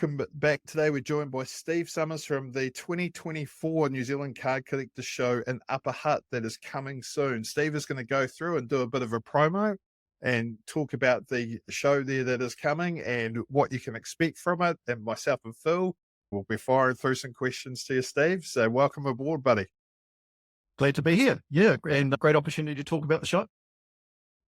welcome back. Today we're joined by Steve Summers from the 2024 New Zealand Card Collectors Show in Upper Hutt that is coming soon. Steve is going to go through and do a bit of a promo and talk about the show there that is coming and what you can expect from it. And myself and Phil will be firing through some questions to you, Steve. So welcome aboard, buddy. Glad to be here. Yeah, and a great opportunity to talk about the show.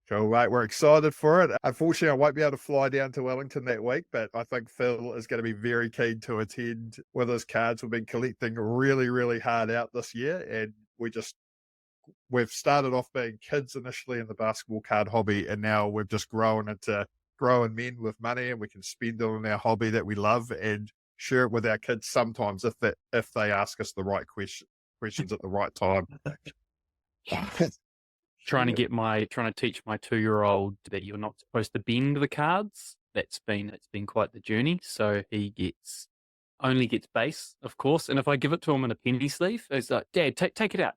Cool, mate. We're excited for it. Unfortunately, I won't be able to fly down to Wellington that week, but I think Phil is going to be very keen to attend with his cards. We've been collecting really, really hard out this year, and we've started off being kids initially in the basketball card hobby, and now we've just grown into growing men with money, and we can spend it on our hobby that we love and share it with our kids sometimes if they ask us the right questions at the right time. Trying to teach my 2-year-old that you're not supposed to bend the cards. It's been quite the journey. So he only gets base, of course. And if I give it to him in a penny sleeve, it's like, Dad, take it out.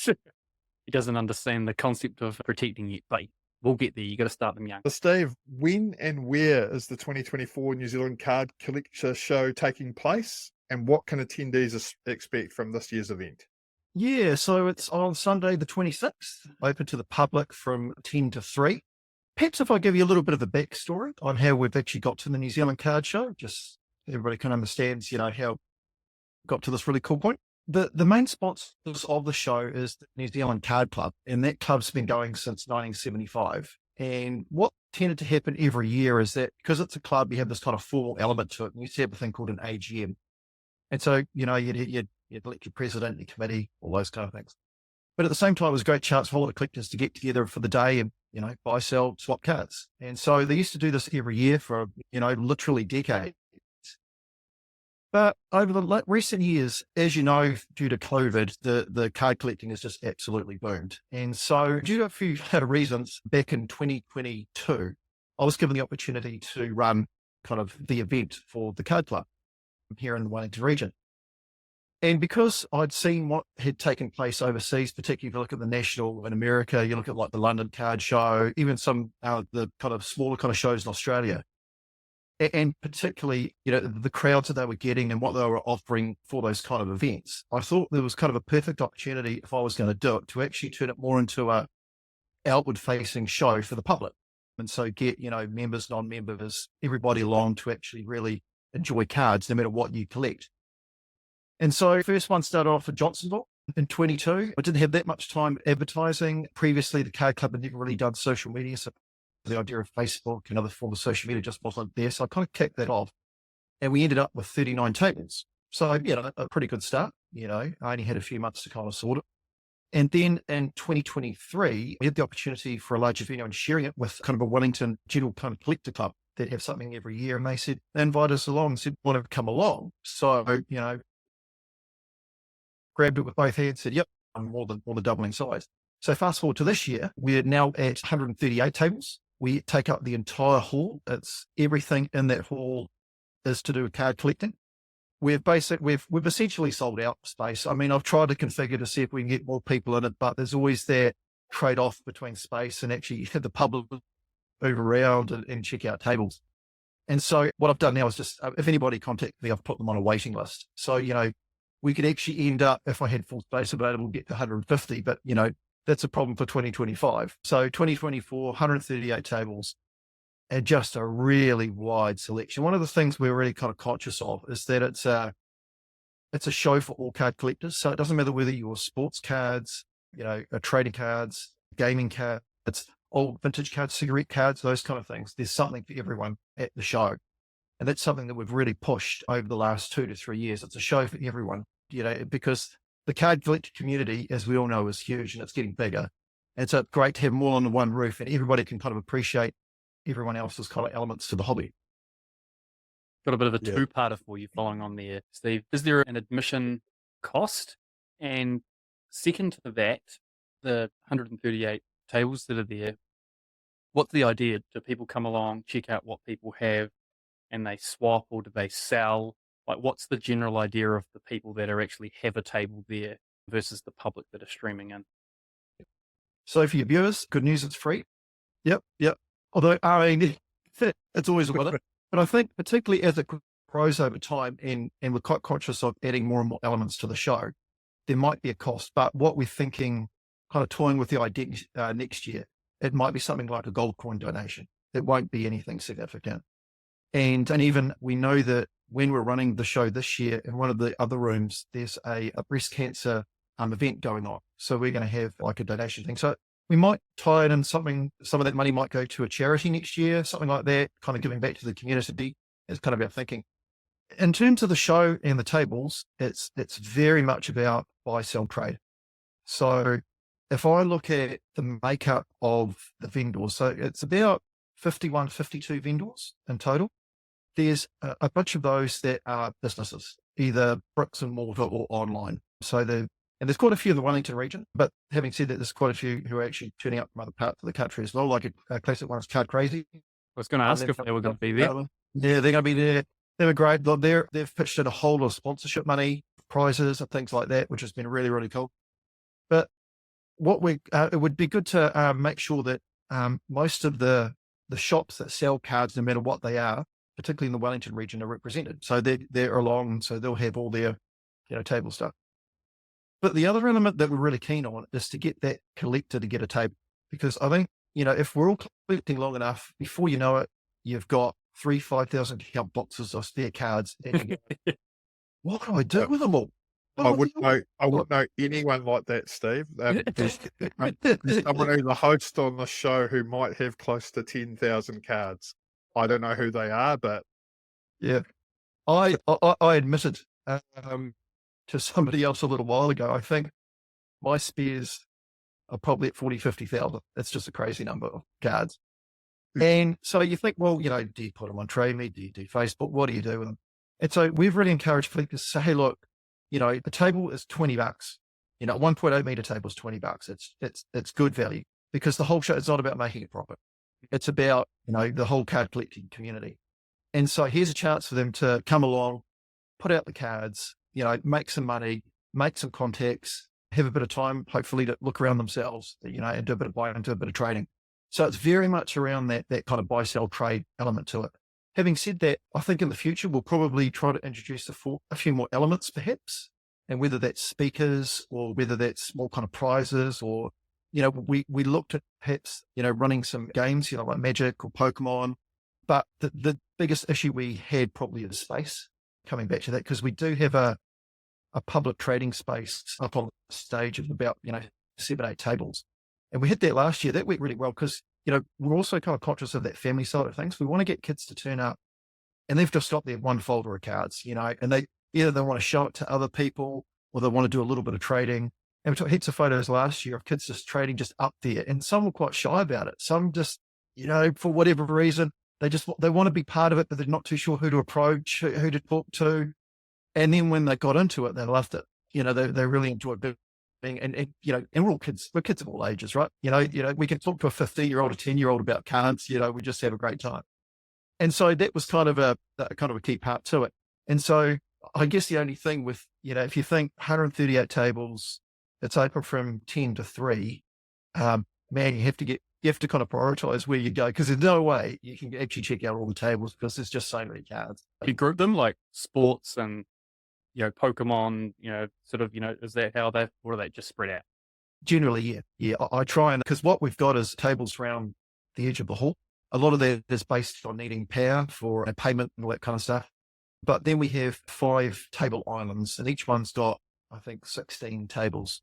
He doesn't understand the concept of protecting you, but we'll get there. You got to start them young. So Steve, when and where is the 2024 New Zealand Card Collector Show taking place? And what can attendees expect from this year's event? Yeah, so it's on Sunday the 26th, open to the public from 10 to 3. Perhaps if I give you a little bit of a backstory on how we've actually got to the New Zealand Card Show, just everybody can understand, how we got to this really cool point. The main sponsors of the show is the New Zealand Card Club, and that club's been going since 1975. And what tended to happen every year is that because it's a club, you have this kind of formal element to it. And you used to have a thing called an AGM. And so, you'd elect your president, your committee, all those kind of things. But at the same time, it was a great chance for all the collectors to get together for the day and, buy, sell, swap cards. And so they used to do this every year for, literally decades. But over the recent years, as you know, due to COVID, the card collecting has just absolutely boomed. And so due to a few reasons, back in 2022, I was given the opportunity to run kind of the event for the card club here in the Wellington region. And because I'd seen what had taken place overseas, particularly if you look at the national in America, you look at like the London Card Show, even some the kind of smaller kind of shows in Australia, and particularly, the crowds that they were getting and what they were offering for those kind of events, I thought there was kind of a perfect opportunity if I was going to do it to actually turn it more into a outward facing show for the public. And so get, members, non-members, everybody along to actually really enjoy cards no matter what you collect. And so first one started off at Johnsonville in 22. I didn't have that much time advertising. Previously, the card club had never really done social media. So the idea of Facebook and other forms of social media just wasn't there. So I kind of kicked that off and we ended up with 39 tables. So, a pretty good start. I only had a few months to kind of sort it. And then in 2023, we had the opportunity for a larger venue and sharing it with kind of a Wellington general kind of collector club that have something every year. And they invited us along and said, want to come along. So, grabbed it with both hands, said, yep, I'm more than doubling size. So fast forward to this year, we're now at 138 tables. We take up the entire hall. It's everything in that hall is to do with card collecting. We've essentially sold out space. I mean, I've tried to configure to see if we can get more people in it, but there's always that trade-off between space and actually have the public move around and check out tables. And so what I've done now is just, if anybody contacts me, I've put them on a waiting list. So, we could actually end up, if I had full space available, get to 150, but, that's a problem for 2025. So 2024, 138 tables and just a really wide selection. One of the things we're really kind of conscious of is that it's a show for all card collectors. So it doesn't matter whether you're sports cards, trading cards, gaming cards, old vintage cards, cigarette cards, those kind of things. There's something for everyone at the show. And that's something that we've really pushed over the last 2 to 3 years. It's a show for everyone, because the card collector community, as we all know, is huge and it's getting bigger. And so it's great to have them all under one roof and everybody can kind of appreciate everyone else's kind of elements to the hobby. Got a bit of a two-parter for you following on there, Steve. Is there an admission cost? And second to that, the 138 tables that are there, what's the idea? Do people come along, check out what people have, and they swap, or do they sell? Like, what's the general idea of the people that are actually have a table there versus the public that are streaming in? So for your viewers, good news, it's free. Yep. Although, I mean, it's always worth it. But I think particularly as it grows over time and we're quite conscious of adding more and more elements to the show, there might be a cost. But what we're thinking, kind of toying with the idea next year, it might be something like a gold coin donation. It won't be anything significant. And even we know that when we're running the show this year in one of the other rooms, there's a breast cancer event going on. So we're going to have like a donation thing. So we might tie it in something, some of that money might go to a charity next year, something like that, kind of giving back to the community is kind of our thinking. In terms of the show and the tables, it's very much about buy, sell, trade. So if I look at the makeup of the vendors, so it's about 51, 52 vendors in total. There's a bunch of those that are businesses, either bricks and mortar or online. So and there's quite a few in the Wellington region, but having said that, there's quite a few who are actually turning up from other parts of the country as well. Like a classic one is Card Crazy. I was going to ask if they were going to be there. Yeah, they're going to be there. They were great. They've pitched in a whole lot of sponsorship money, prizes and things like that, which has been really, really cool. But what it would be good to make sure that most of the shops that sell cards, no matter what they are, particularly in the Wellington region, are represented. So they're along, so they'll have all their, table stuff. But the other element that we're really keen on is to get that collector to get a table. Because I think, if we're all collecting long enough, before you know it, you've got 5,000 count boxes of spare cards. And what can I do with them all? I wouldn't know anyone like that, Steve. There's someone who's a host on the show who might have close to 10,000 cards. I don't know who they are, but yeah, I admitted to somebody else a little while ago, I think my spares are probably at 40, 50,000. It's just a crazy number of cards. And so you think, well, do you put them on TradeMe? Do you do Facebook? What do you do with them? And so we've really encouraged collectors to say, hey, look, a table is $20. A 1.8 meter table is $20. It's good value because the whole show is not about making a profit. It's about, the whole card collecting community. And so here's a chance for them to come along, put out the cards, make some money, make some contacts, have a bit of time, hopefully to look around themselves, and do a bit of buying and do a bit of trading. So it's very much around that kind of buy, sell, trade element to it. Having said that, I think in the future, we'll probably try to introduce a few more elements perhaps, and whether that's speakers or whether that's more kind of prizes or, we looked at perhaps, running some games, like Magic or Pokémon, but the biggest issue we had probably is space, coming back to that, because we do have a public trading space up on the stage of about, 7, 8 tables. And we hit that last year. That went really well because, we're also kind of conscious of that family side of things. We want to get kids to turn up and they've just got their one folder of cards, and they want to show it to other people or they want to do a little bit of trading. And we took heaps of photos last year of kids just trading just up there. And some were quite shy about it. Some just, for whatever reason, they want to be part of it, but they're not too sure who to approach, who to talk to. And then when they got into it, they loved it. They really enjoyed being, and we're all kids. We're kids of all ages, right? We can talk to a 15-year-old, a 10-year-old about cards. We just have a great time. And so that was kind of a key part to it. And so I guess the only thing with, if you think 138 tables, it's open from 10 to 3, man, you have to kind of prioritize where you go because there's no way you can actually check out all the tables because there's just so many cards. You group them like sports and, Pokemon, is that how or are they just spread out? Generally, yeah. Yeah, I try and, because what we've got is tables around the edge of the hall. A lot of that is based on needing power for a payment and all that kind of stuff. But then we have 5 table islands and each one's got, I think, 16 tables.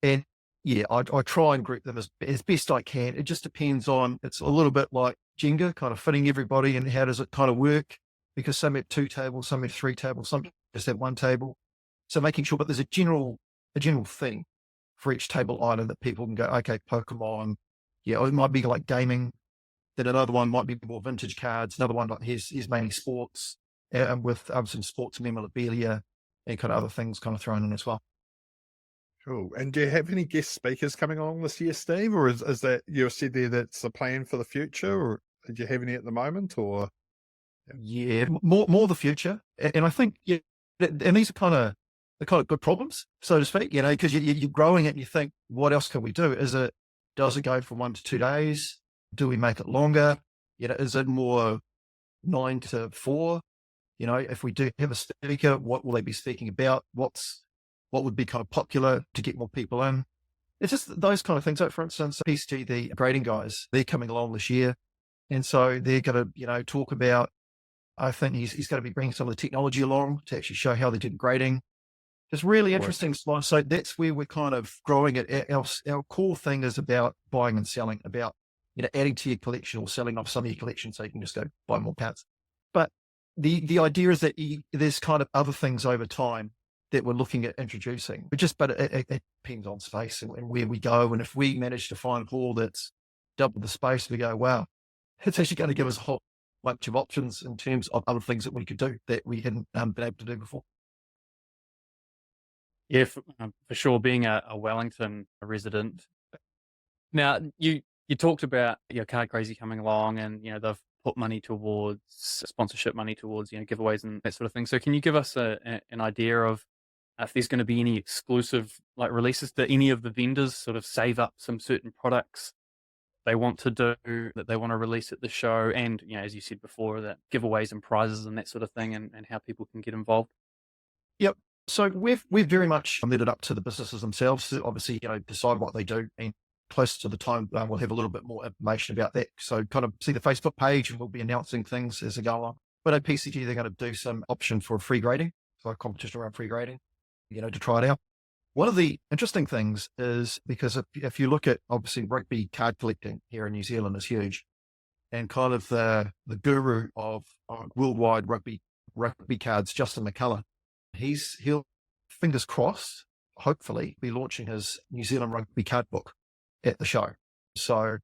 And yeah, I try and group them as best I can. It just depends on, it's a little bit like Jenga, kind of fitting everybody and how does it kind of work? Because some have 2 tables, some have 3 tables, some just have 1 table. So making sure, but there's a general thing for each table island that people can go, okay, Pokemon, yeah, it might be like gaming. Then another one might be more vintage cards. Another one, like here's mainly sports with some sports memorabilia and kind of other things kind of thrown in as well. Cool. And do you have any guest speakers coming along this year, Steve? Or is that, you said there that's the plan for the future? Or do you have any at the moment? Or yeah, more the future. And I think, yeah, and these are kind of good problems, so to speak, because you're growing it and you think, what else can we do? Does it go from 1 to 2 days? Do we make it longer? Is it more 9 to 4. You know, if we do have a speaker, what will they be speaking about? What would be kind of popular to get more people in? It's just those kind of things. Like, for instance, PCG, the grading guys, they're coming along this year. And so they're going to, talk about, I think he's going to be bringing some of the technology along to actually show how they did grading. It's really interesting. So that's where we're kind of growing it. Our core thing is about buying and selling, about, adding to your collection or selling off some of your collection so you can just go buy more cards. But the idea is that there's kind of other things over time that we're looking at introducing. But it depends on space and where we go. And if we manage to find a hall that's double the space, we go, wow, it's actually going to give us a whole bunch of options in terms of other things that we could do that we hadn't been able to do before. Yeah, for sure. Being a Wellington resident. Now, you talked about Card Crazy coming along, and they've put money towards sponsorship, money towards giveaways and that sort of thing. So, can you give us an idea of if there's going to be any exclusive releases? Do any of the vendors sort of save up some certain products they want to do, that they want to release at the show, and as you said before, that giveaways and prizes and that sort of thing, and how people can get involved? Yep. So we've very much let it up to the businesses themselves to obviously decide what they do, and close to the time we'll have a little bit more information about that. So kind of see the Facebook page, and we'll be announcing things as they go along. But at PCG, they're going to do some option for free grading, so a competition around free grading, to try it out. One of the interesting things is, because if you look at, obviously, rugby card collecting here in New Zealand is huge, and kind of the guru of worldwide rugby cards, Justin McCullough, he'll, fingers crossed, hopefully be launching his New Zealand rugby card book at the show. So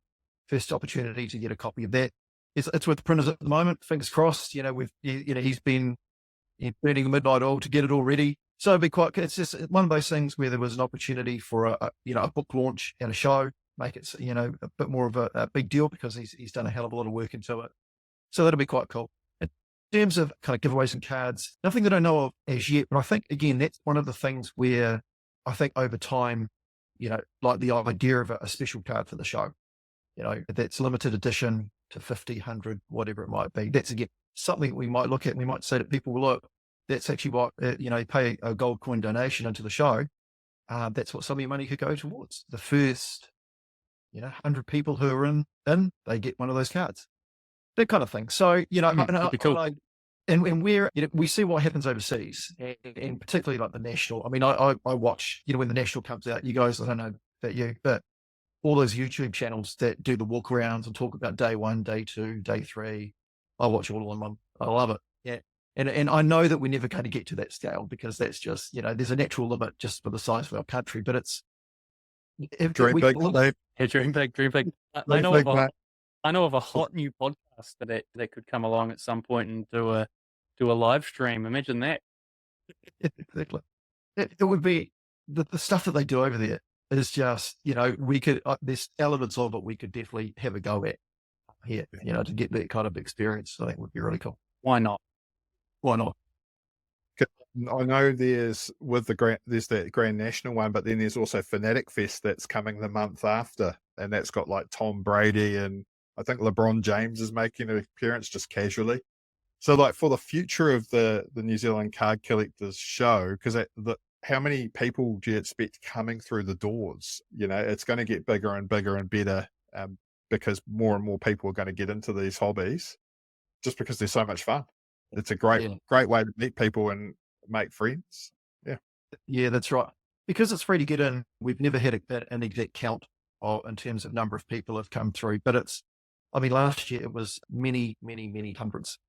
first opportunity to get a copy of that. It's with the printers at the moment. Fingers crossed. He's been burning the midnight oil to get it all ready. So it'd be it's just one of those things where there was an opportunity for a book launch at a show, make it, a bit more of a big deal, because he's done a hell of a lot of work into it. So that'll be quite cool. In terms of kind of giveaways and cards, nothing that I know of as yet, but I think, again, that's one of the things where I think over time, like the idea of a special card for the show, that's limited edition to 50, 100, whatever it might be. That's, again, something we might look at. We might say to people, well, look, that's actually what, pay a gold coin donation into the show. That's what some of your money could go towards. The first, 100 people who are in, they get one of those cards. That kind of thing. So, that'd be cool. And where, we see what happens overseas, and particularly like the national. I mean, I watch, when the national comes out, you guys, I don't know about you, but all those YouTube channels that do the walk arounds and talk about day 1, day 2, day 3, I watch all of them. I love it. Yeah. And I know that we're never going to get to that scale, because that's just, there's a natural limit just for the size of our country, but it's. Dream big. Dream big. I know of a hot new podcast that could come along at some point and do a live stream. Imagine that. Exactly. It would be the stuff that they do over there is just, we could, there's elements of it we could definitely have a go at here, to get that kind of experience. I think would be really cool. Why not? I know there's that Grand National one, but then there's also Fanatic Fest that's coming the month after, and that's got like Tom Brady, and I think LeBron James is making an appearance just casually. So, like, for the future of the New Zealand Card Collectors Show, because how many people do you expect coming through the doors? It's going to get bigger and bigger and better, because more and more people are going to get into these hobbies, just because they're so much fun. It's a great way to meet people and make friends. Yeah, that's right. Because it's free to get in, we've never had an exact count in terms of number of people have come through, but last year it was many, many, many hundreds.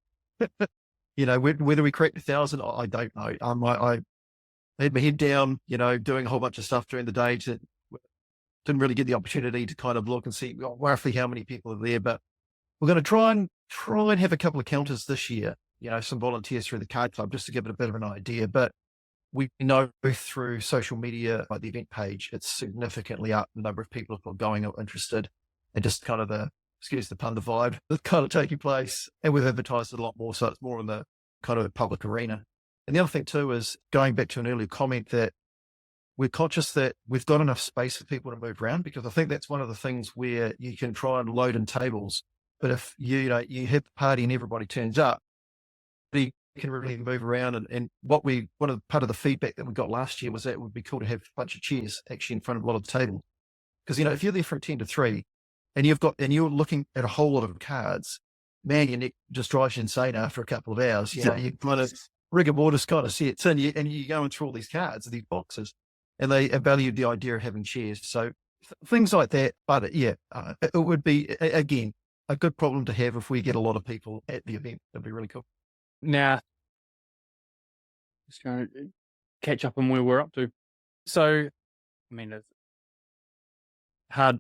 Whether we cracked 1,000, I don't know. I had my head down, doing a whole bunch of stuff during the day. Didn't really get the opportunity to kind of look and see roughly how many people are there, but we're going to try and have a couple of counters this year, some volunteers through the card club, just to give it a bit of an idea. But we know through social media, like the event page, it's significantly up the number of people who are going or interested, and just kind of excuse the pun, the vibe that's kind of taking place. And we've advertised it a lot more, so it's more in the kind of public arena. And the other thing too is, going back to an earlier comment, that we're conscious that we've got enough space for people to move around, because I think that's one of the things where you can try and load in tables But if you have the party and everybody turns up, you can really move around. And part of the feedback that we got last year was that it would be cool to have a bunch of chairs actually in front of a lot of the table. Because, if you're there from 10 to 3 and you're looking at a whole lot of cards, man, your neck just drives you insane after a couple of hours. You kind of rigor mortis kind of sets in, and you're going through all these cards, these boxes, and they valued the idea of having chairs. So things like that. But it would be, again, a good problem to have if we get a lot of people at the event. That'd be really cool. Now, just trying to catch up on where we're up to. So, I mean, it's hard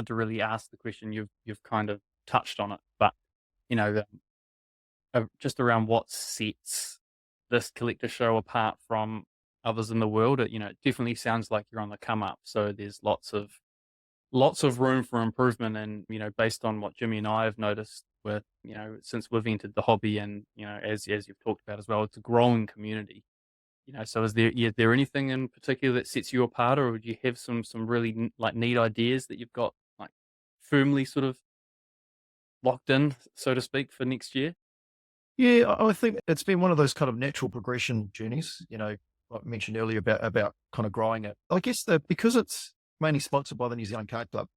to really ask the question. You've kind of touched on it, but just around what sets this collector show apart from others in the world. It definitely sounds like you're on the come up. So there's lots of room for improvement, and based on what Jimmy and I have noticed with since we've entered the hobby, and as you've talked about as well, it's a growing community. So is there anything in particular that sets you apart, or would you have some really neat ideas that you've got firmly sort of locked in, so to speak, for next year? Yeah, I think it's been one of those kind of natural progression journeys, like I mentioned earlier about kind of growing it. I guess because it's mainly sponsored by the New Zealand Card Club,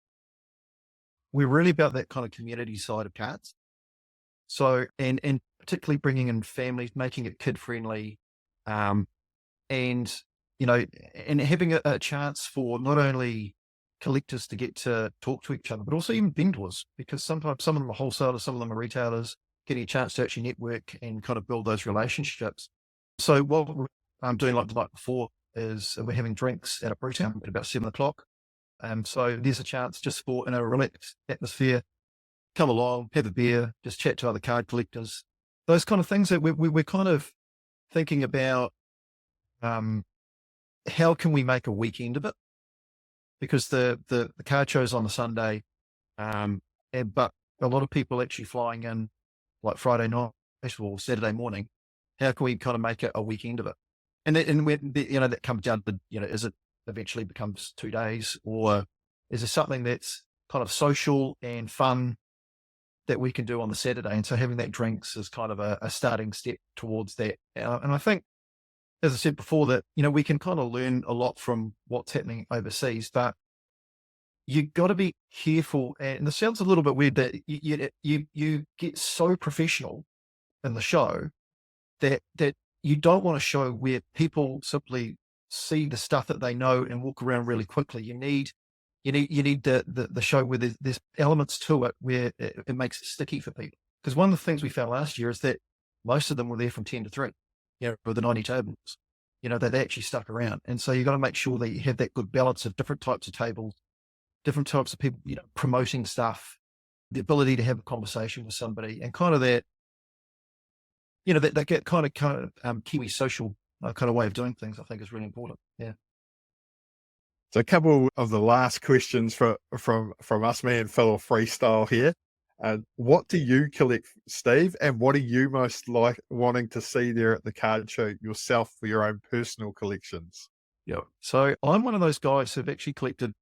we're really about that kind of community side of cards. So, and particularly bringing in families, making it kid friendly, and and having a chance for not only collectors to get to talk to each other, but also even vendors, because sometimes some of them are wholesalers, some of them are retailers, getting a chance to actually network and kind of build those relationships. So what I'm doing like the night before is we're having drinks at a Brewtown at about 7:00. So there's a chance just for, in a relaxed atmosphere, come along, have a beer, just chat to other card collectors, those kind of things that we're kind of thinking about. How can we make a weekend of it? Because the card show's on a Sunday, but a lot of people actually flying in like Friday night or Saturday morning. How can we kind of make it a weekend of it? And that comes down to, is it eventually becomes 2 days, or is there something that's kind of social and fun that we can do on the Saturday? And so having that drinks is kind of a starting step towards that. And I think, as I said before, that, we can kind of learn a lot from what's happening overseas, but you got to be careful. And this sounds a little bit weird, that you get so professional in the show that you don't want to show where people simply see the stuff that they know and walk around really quickly. You need the show where there's elements to it where it makes it sticky for people. Because one of the things we found last year is that most of them were there from 10 to 3, for the 90 tables, that they actually stuck around. And so you got to make sure that you have that good balance of different types of tables, different types of people, promoting stuff, the ability to have a conversation with somebody, and kind of that, that get kind of Kiwi social kind of way of doing things, I think is really important. Yeah. So a couple of the last questions from us, me and Phil, freestyle here. What do you collect, Steve? And what are you most like wanting to see there at the card show yourself for your own personal collections? Yeah. So I'm one of those guys who've actually collected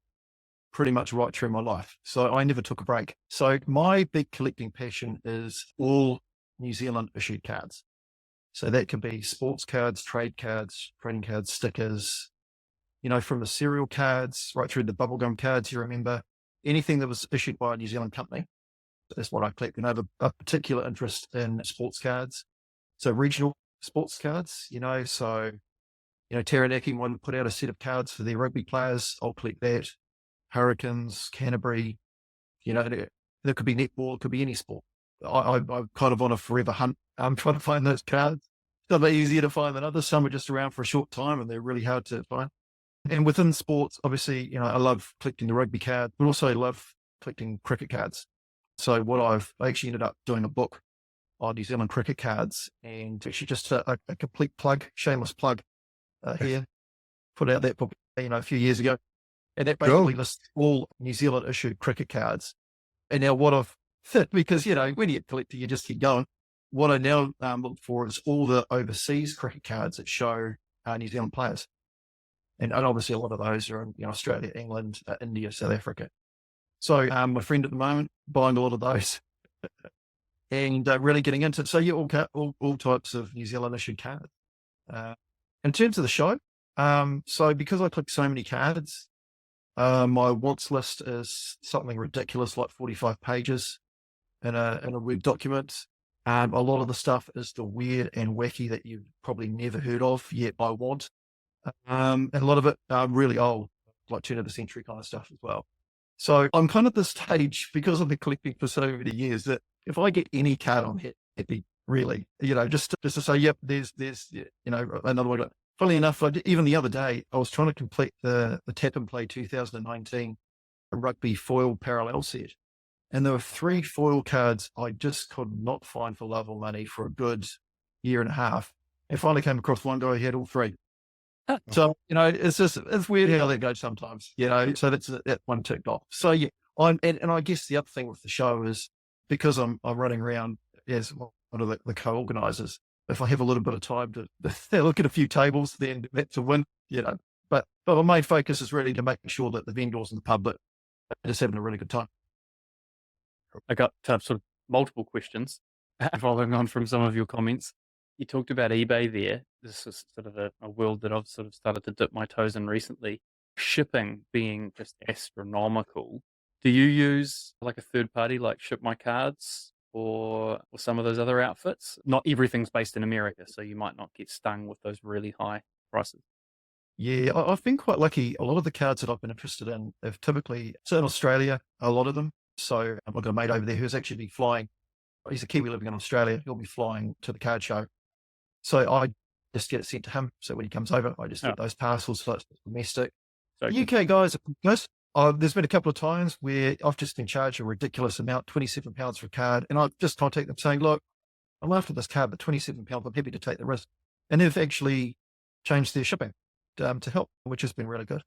pretty much right through my life. So I never took a break. So my big collecting passion is all New Zealand issued cards. So that can be sports cards, trading cards, stickers, from the cereal cards right through the bubblegum cards. You remember anything that was issued by a New Zealand company. That's what I collect. And I have a particular interest in sports cards. So regional sports cards, so, Taranaki one put out a set of cards for their rugby players. I'll collect that. Hurricanes, Canterbury, there could be netball, it could be any sport. I'm kind of on a forever hunt. I'm trying to find those cards. Some are easier to find than others. Some are just around for a short time and they're really hard to find. And within sports, obviously, I love collecting the rugby card, but also love collecting cricket cards. So I actually ended up doing a book on New Zealand cricket cards, and actually just a complete plug, shameless plug here, put out that book, a few years ago. And that basically lists all New Zealand issued cricket cards. And now what I've fit, because, when you collect, you just keep going. What I now look for is all the overseas cricket cards that show New Zealand players. And obviously a lot of those are in Australia, England, India, South Africa. So my friend at the moment buying a lot of those. and really getting into it. So yeah, all types of New Zealand issued cards. In terms of the show, so because I collect so many cards, my wants list is something ridiculous, like 45 pages in a Word document. A lot of the stuff is the weird and wacky that you've probably never heard of yet I want. And a lot of it really old, like turn of the century kind of stuff as well. So I'm kind of at the stage, because I've been collecting for so many years, that if I get any card on hit, it'd be really, just to say, yep, there's another one. Funnily enough, even the other day, I was trying to complete the Tap and Play 2019 rugby foil parallel set. And there were 3 foil cards I just could not find for love or money for a good year and a half. And finally came across one guy who had all 3. So, it's weird how that goes sometimes, so that's that one ticked off. So yeah, and I guess the other thing with the show is, because I'm running around as one of the co-organizers, if I have a little bit of time to look at a few tables, then that's a win, but my main focus is really to make sure that the vendors and the public are just having a really good time. I got sort of multiple questions following on from some of your comments. You talked about eBay there. This is sort of a world that I've sort of started to dip my toes in recently. Shipping being just astronomical. Do you use like a third party like Ship My Cards or some of those other outfits? Not everything's based in America, so you might not get stung with those really high prices. Yeah, I've been quite lucky. A lot of the cards that I've been interested in have typically, so in Australia, a lot of them. So I've got a mate over there who's actually been flying. He's a Kiwi living in Australia. He'll be flying to the card show. So I just get it sent to him. So when he comes over, I just get those parcels. So it's domestic. So UK guys, there's been a couple of times where I've just been charged a ridiculous amount, £27 for a card. And I've just contacted them saying, look, I'm after this card, but £27, I'm happy to take the risk. And they've actually changed their shipping to help, which has been really good.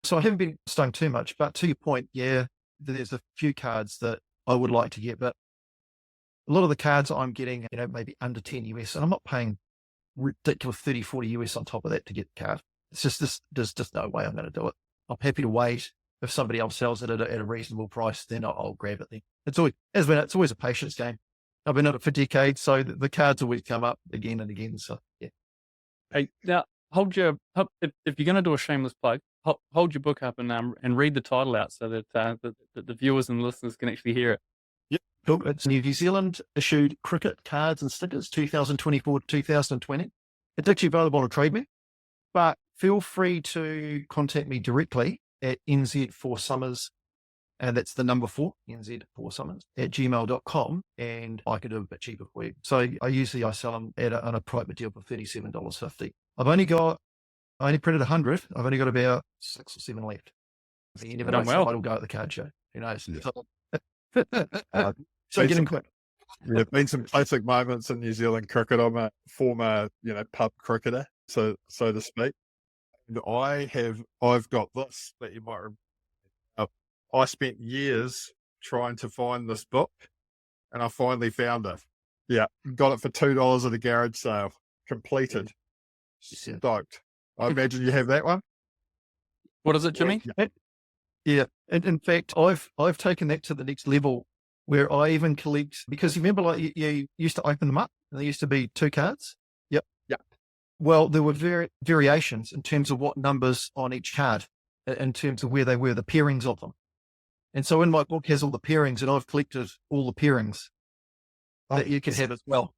So I haven't been stung too much, but to your point, yeah, there's a few cards that I would like to get, but a lot of the cards I'm getting, maybe under 10 US, and I'm not paying ridiculous 30, 40 US on top of that to get the card. It's just there's just no way I'm going to do it. I'm happy to wait. If somebody else sells it at a reasonable price, then I'll grab it then. It's always a patience game. I've been at it for decades, so the cards always come up again and again. So yeah. Hey, now if you're going to do a shameless plug, hold your book up and read the title out so that the viewers and listeners can actually hear it. Yep, cool. It's New Zealand issued cricket cards and stickers 2024 to 2020. It's actually available on Trade Me, but feel free to contact me directly at NZ4Summers, and that's the number 4, NZ4Summers at gmail.com, and I can do a bit cheaper for you. So I sell them on a private deal for $37.50. I only printed 100. I've only got about 6 or 7 left. So you never know, it'll go at the card show. Who knows? Yeah. So get in quick. There have been some classic moments in New Zealand cricket. I'm a former, pub cricketer, so to speak. And I've got this that you might remember. I spent years trying to find this book, and I finally found it. Yeah, got it for $2 at a garage sale. Completed. Stoked. I imagine you have that one. What is it, Jimmy? Yeah. And in fact, I've taken that to the next level, where I even collect, because you remember, like, you used to open them up and there used to be 2 cards. Yep. Well, there were variations in terms of what numbers on each card, in terms of where they were, the pairings of them. And so in my book has all the pairings, and I've collected all the pairings that you can have as well.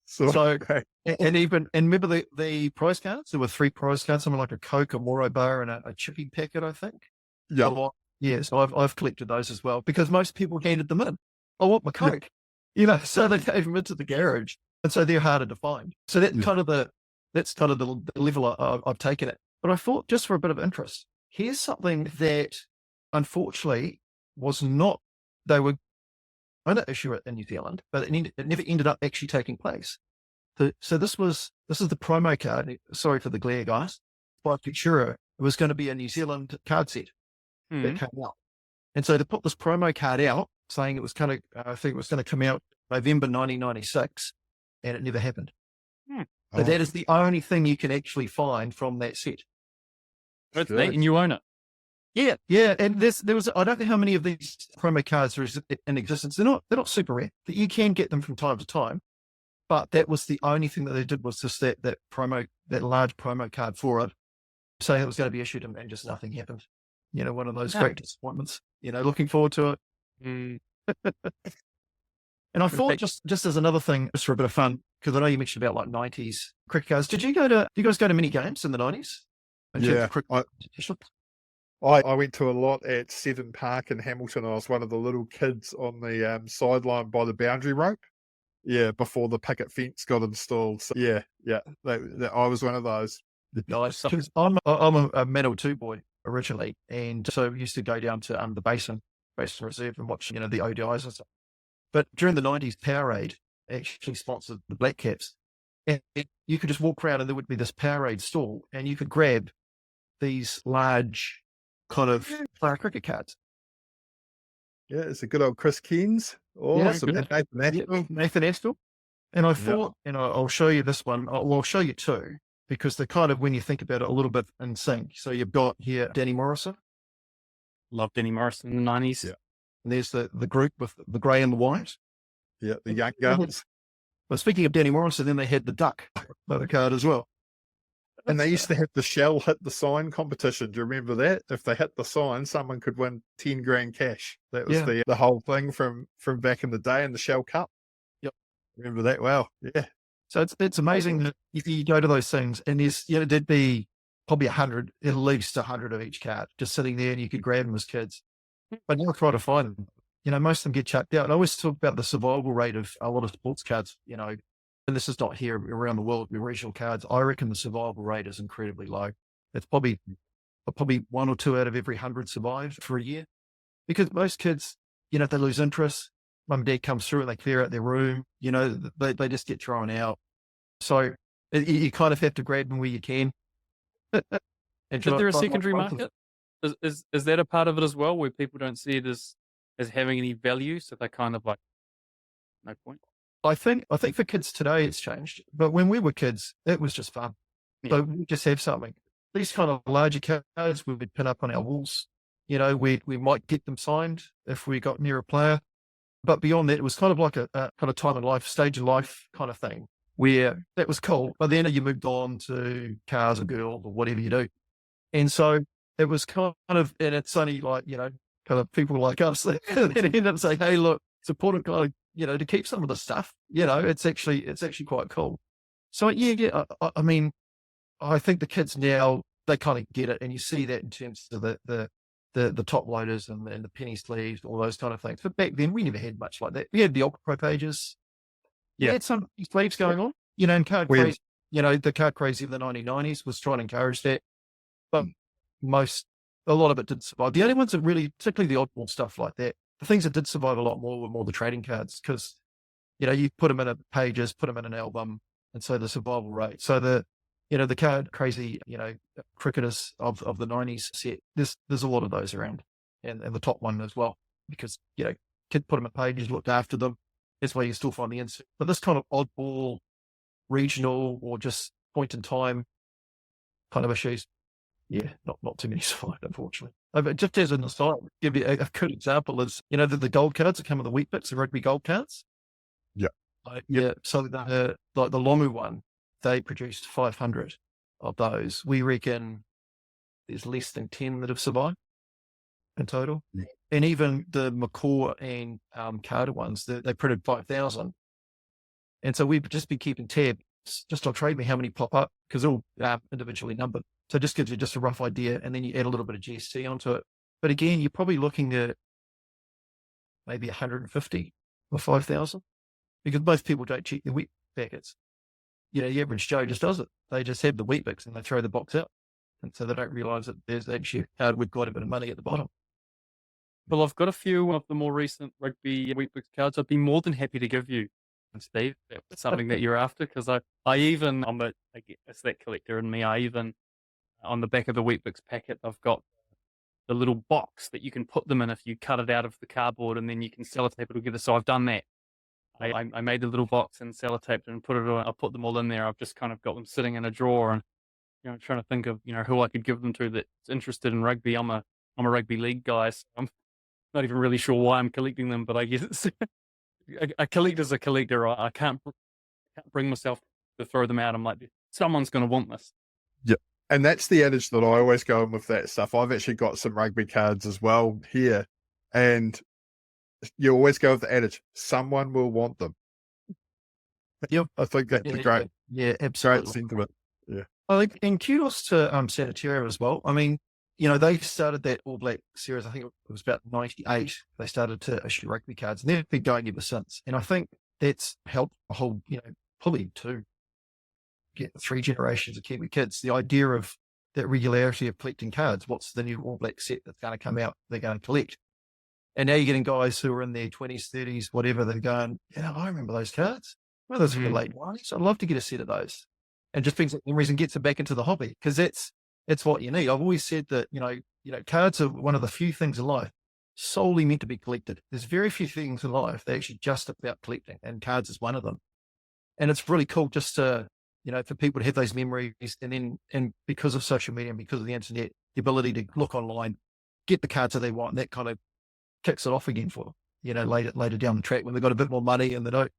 So and remember the prize cards? There were 3 prize cards, something like a Coke, a Moro bar, and a chippy packet, I think. Yeah. Yeah, so I've collected those as well, because most people handed them in. I want my Coke, so they gave them into the garage, and so they're harder to find. So that's kind of the level I've taken it. But I thought, just for a bit of interest, here's something that unfortunately was not. They were going to issue it in New Zealand, but it never ended up actually taking place. So this is the promo card. Sorry for the glare, guys. By Futura, it was going to be a New Zealand card set that came out, and so they put this promo card out saying it was I think it was going to come out November 1996, and it never happened. So that is the only thing you can actually find from that set. That's neat, and you own it. Yeah. And there was, I don't know how many of these promo cards are in existence. They're not super rare, but you can get them from time to time. But that was the only thing that they did, was just that large promo card for it, saying it was going to be issued, and just nothing happened. One of those great disappointments. Looking forward to it. Mm. And I thought, just as another thing, just for a bit of fun, because I know you mentioned about like 90s cricket cards. Do you guys go to mini games in the 90s? Yeah, I went to a lot at Seddon Park in Hamilton. I was one of the little kids on the sideline by the boundary rope. Yeah, before the picket fence got installed. So yeah, I was one of those. Nice. I'm a Medal 2 boy originally, and so we used to go down to the Basin Reserve and watch the ODIs and stuff. But during the 90s, Powerade actually sponsored the Black Caps, and you could just walk around and there would be this Powerade stall, and you could grab these large kind of player cricket cards. Yeah, it's a good old Chris Keynes. Awesome. Yeah, Nathan Astor. And I thought, I'll show you this one. I'll show you two, because they're kind of, when you think about it, a little bit in sync. So you've got here Danny Morrison. Love Danny Morrison in the 90s. Yeah. And there's the group with the grey and the white. Yeah, the young guns. But speaking of Danny Morrison, then they had the duck by the card as well. And they used to have the shell hit the sign competition. Do you remember that? If they hit the sign, someone could win 10 grand cash. That was the whole thing from back in the day in the Shell Cup. Yep. Remember that well. Yeah. So it's amazing that if you go to those things, and there'd be probably 100, at least 100 of each card just sitting there, and you could grab them as kids. But you'll try to find them. Most of them get chucked out. And I always talk about the survival rate of a lot of sports cards, and this is not here around the world, the regional cards. I reckon the survival rate is incredibly low. It's probably 1 or 2 out of every 100 survive for a year, because most kids, if they lose interest, mum and dad comes through and they clear out their room, they just get thrown out. So you kind of have to grab them where you can. Is there a secondary market? Is that a part of it as well, where people don't see it as having any value? So they're kind of like, no point. I think for kids today it's changed, but when we were kids, it was just fun. Yeah. So we just have something. These kind of larger cards we would pin up on our walls. We might get them signed if we got near a player, but beyond that, it was kind of like a kind of time in life, stage of life kind of thing, where that was cool. But then you moved on to cars or girls or whatever you do, and so it was kind of, and it's only like kind of people like us that end up saying, "Hey, look, it's important kind of." To keep some of the stuff, it's actually quite cool. So I mean, I think the kids now, they kind of get it, and you see that in terms of the top loaders and the penny sleeves, all those kind of things. But back then, we never had much like that. We had the Ultra Pro pages. We had some sleeves going on, and card crazy. The card crazy of the 1990s was trying to encourage that, but a lot of it didn't survive. The only ones that really, particularly the oddball stuff like that, the things that did survive a lot more were more the trading cards, because, you put them in pages, put them in an album, and so the survival rate. So the card crazy, cricketers of the 90s set, there's a lot of those around, and the top one as well, because, kid put them in pages, looked after them. That's why you still find the insert. But this kind of oddball, regional, or just point in time kind of issues, not too many survived, unfortunately. But just as an aside, give you a good example is, the gold cards that come with the wheat bits, the rugby gold cards. Yeah. So the Lomu one, they produced 500 of those. We reckon there's less than 10 that have survived in total. Yeah. And even the McCaw and Carter ones, they printed 5,000. And so we've just been keeping tabs just on Trade Me how many pop up, because they're all individually numbered. So it just gives you just a rough idea, and then you add a little bit of GST onto it. But again, you're probably looking at maybe 150 or 5,000, because most people don't check their wheat packets. The average Joe just does it. They just have the wheat bix and they throw the box out. And so they don't realise that there's actually a card with quite a bit of money at the bottom. Well, I've got a few of the more recent rugby wheat bix cards I'd be more than happy to give you, Steve. That's something that you're after, because it's that collector in me. On the back of the Weet-Bix packet, I've got the little box that you can put them in if you cut it out of the cardboard, and then you can sellotape it together. So I've done that. I made the little box and sellotaped it and put it on. I put them all in there. I've just kind of got them sitting in a drawer, and trying to think of who I could give them to that's interested in rugby. I'm a I'm a rugby league guy, so I'm not even really sure why I'm collecting them, but I guess it's a collector's a collector. I can't bring myself to throw them out. I'm like, someone's going to want this. Yeah. And that's the adage that I always go in with that stuff. I've actually got some rugby cards as well here. And you always go with the adage, someone will want them. Yep. I think that's a great absolutely. sentiment. Yeah. I think, and kudos to Sanitarium as well. I mean, they started that All Black series, I think it was about 98. They started to issue rugby cards, and they've been going ever since. And I think that's helped a whole, probably get 3 generations of Kiwi kids. The idea of that regularity of collecting cards. What's the new All Black set that's going to come out? They're going to collect. And now you're getting guys who are in their 20s, 30s, whatever. They're going, I remember those cards. Well, those were the late ones. I'd love to get a set of those. And just brings up memories and gets it back into the hobby, because that's what you need. I've always said that, cards are one of the few things in life solely meant to be collected. There's very few things in life that are actually just about collecting, and cards is one of them. And it's really cool just to, for people to have those memories, and because of social media and because of the internet, the ability to look online, get the cards that they want, and that kind of kicks it off again for them, later down the track when they've got a bit more money and they don't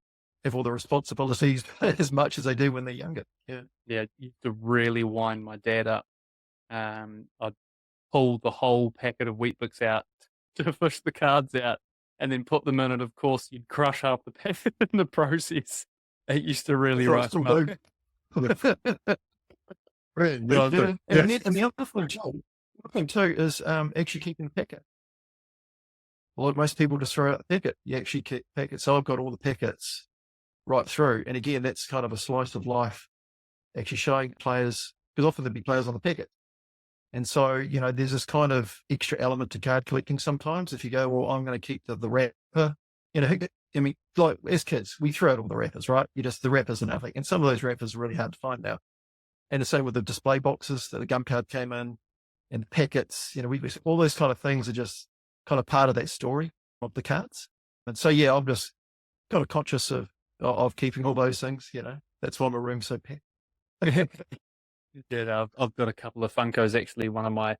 have all the responsibilities as much as they do when they're younger. Yeah. Yeah. You have to really wind my dad up. I'd pull the whole packet of Weet-Bix out to fish the cards out and then put them in, and of course you'd crush up the packet in the process. It used to really rush them up. And the other thing too is actually keeping the packet. Well, most people just throw out the packet. You actually keep packets. So I've got all the packets right through. And again, that's kind of a slice of life, actually showing players, because often there'll be players on the packet. And so, there's this kind of extra element to card collecting sometimes. If you go, well, I'm going to keep the wrapper, like as kids, we throw out all the wrappers, right? The wrappers and everything. And some of those wrappers are really hard to find now. And the same with the display boxes that the gum card came in, and the packets, all those kind of things are just kind of part of that story of the cards. And so, yeah, I'm just kind of conscious of keeping all those things, that's why my room's so packed. Yeah, I've got a couple of Funkos actually. One of my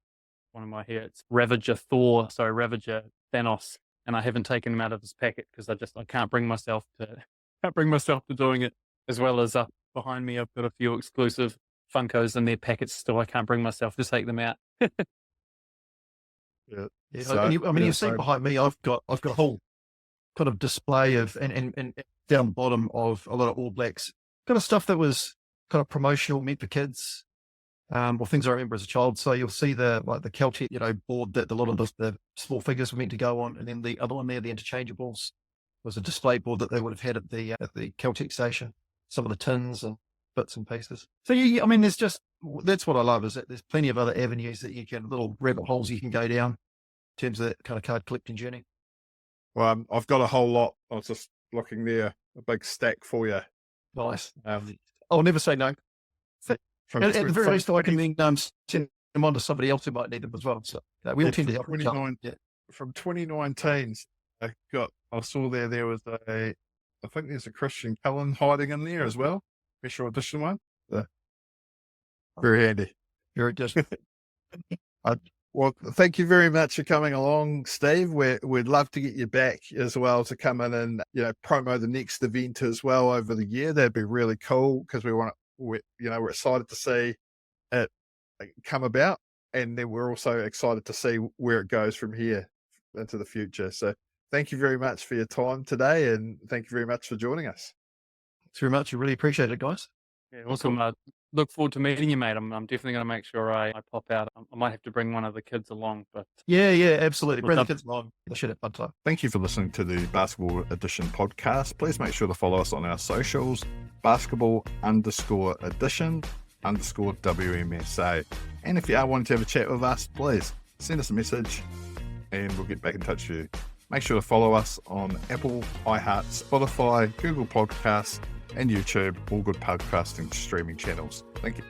here, it's Ravager Thanos, and I haven't taken him out of his packet because I can't bring myself to doing it. As well as up behind me, I've got a few exclusive Funkos in their packets still. I can't bring myself to take them out. Yeah. You've seen behind me, I've got a whole kind of display of and down the bottom of a lot of All Blacks kind of stuff that was kind of promotional, meant for kids, or things I remember as a child. So you'll see the Celtic, board that a lot of the small figures were meant to go on, and then the other one there, the interchangeables, was a display board that they would have had at the Celtic station. Some of the tins and bits and pieces. So that's what I love, is that there's plenty of other avenues that you can, little rabbit holes you can go down in terms of that kind of card collecting journey. Well, I've got a whole lot. I was just looking there, a big stack for you. Nice. I'll never say no. At the very least, I can then send them on to somebody else who might need them as well. So we all tend to help. From 2019, I saw there was I think there's a Christian Cullen hiding in there as well. Special edition one. Very handy. Very good. Well, thank you very much for coming along, Steve. We'd love to get you back as well to come in and promo the next event as well over the year. That'd be really cool, because we're excited to see it come about, and then we're also excited to see where it goes from here into the future. So thank you very much for your time today, and thank you very much for joining us. Thanks very much. I really appreciate it, guys. Yeah, awesome. Look forward to meeting you, mate. I'm definitely going to make sure I pop out. I might have to bring one of the kids along, but yeah, absolutely. Bring the kids along. They should have fun time. Thank you for listening to the Basketball Edition podcast. Please make sure to follow us on our socials, basketball_edition_WMSA. And if you are wanting to have a chat with us, please send us a message and we'll get back in touch with you. Make sure to follow us on Apple, iHeart, Spotify, Google Podcasts, and YouTube, all good podcasting streaming channels. Thank you.